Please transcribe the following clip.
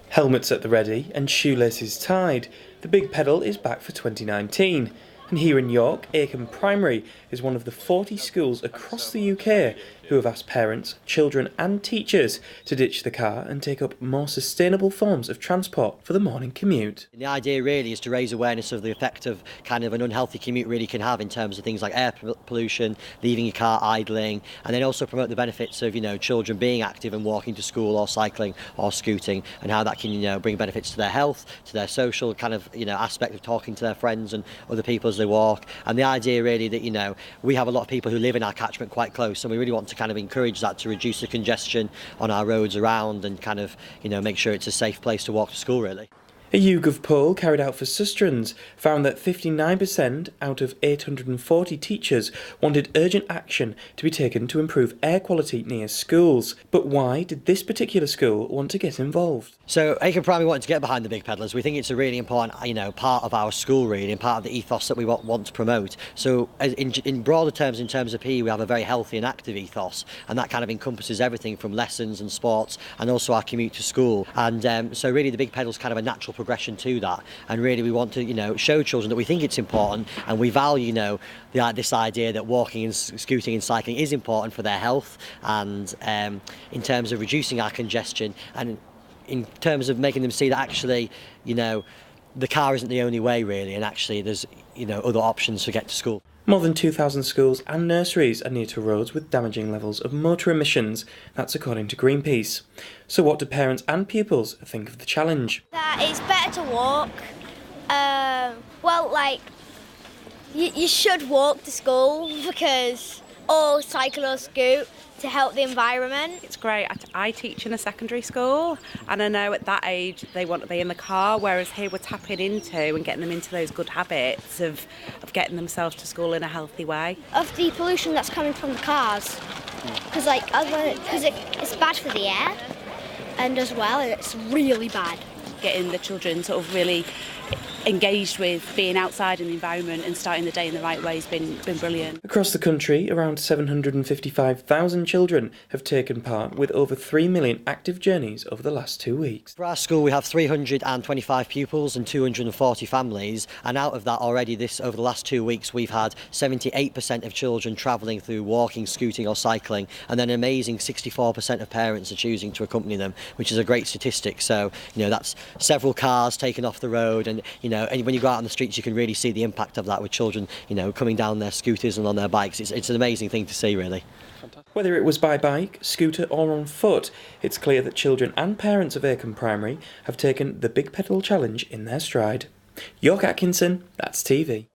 Helmets at the ready and shoelaces tied, the Big Pedal is back for 2019. And here in York, Acomb Primary is one of the 40 schools across the UK who have asked parents, children and teachers to ditch the car and take up more sustainable forms of transport for the morning commute. The idea really is to raise awareness of the effect of kind of an unhealthy commute really can have in terms of things like air pollution, leaving your car idling, and then also promote the benefits of, children being active and walking to school or cycling or scooting, and how that can, bring benefits to their health, to their social kind of, aspect of talking to their friends and other people as they walk. And the idea really that, we have a lot of people who live in our catchment quite close, and we really want to kind of encourage that to reduce the congestion on our roads around and kind of, make sure it's a safe place to walk to school really. A YouGov poll carried out for Sustrans found that 59% out of 840 teachers wanted urgent action to be taken to improve air quality near schools. But why did this particular school want to get involved? So Acomb Primary wanted to get behind the Big Pedalers. We think it's a really important, part of our school really, and part of the ethos that we want to promote. So in broader terms, in terms of PE, we have a very healthy and active ethos, and that kind of encompasses everything from lessons and sports, and also our commute to school. And so really the Big Pedal's kind of a natural progression to that, and really we want to show children that we think it's important, and we value this idea that walking and scooting and cycling is important for their health, and in terms of reducing our congestion, and in terms of making them see that actually the car isn't the only way really, and actually there's other options to get to school. More than 2,000 schools and nurseries are near to roads with damaging levels of motor emissions. That's according to Greenpeace. So what do parents and pupils think of the challenge? That it's better to walk. You should walk to school or cycle or scoot to help the environment. It's great. I teach in a secondary school, and I know at that age they want to be in the car, whereas here we're tapping into and getting them into those good habits of getting themselves to school in a healthy way. Of the pollution that's coming from the cars, because it's bad for the air, and as well it's really bad. Getting the children sort of really engaged with being outside in the environment and starting the day in the right way has been brilliant. Across the country, around 755,000 children have taken part, with over 3 million active journeys over the last 2 weeks. For our school we have 325 pupils and 240 families, and out of that already over the last 2 weeks we've had 78% of children travelling through walking, scooting or cycling, and then an amazing 64% of parents are choosing to accompany them, which is a great statistic. So that's several cars taken off the road, and and when you go out on the streets you can really see the impact of that with children coming down their scooters and on their bikes. It's an amazing thing to see really. Whether it was by bike, scooter or on foot, it's clear that children and parents of Acomb Primary have taken the Big Pedal challenge in their stride. York Atkinson, That's TV.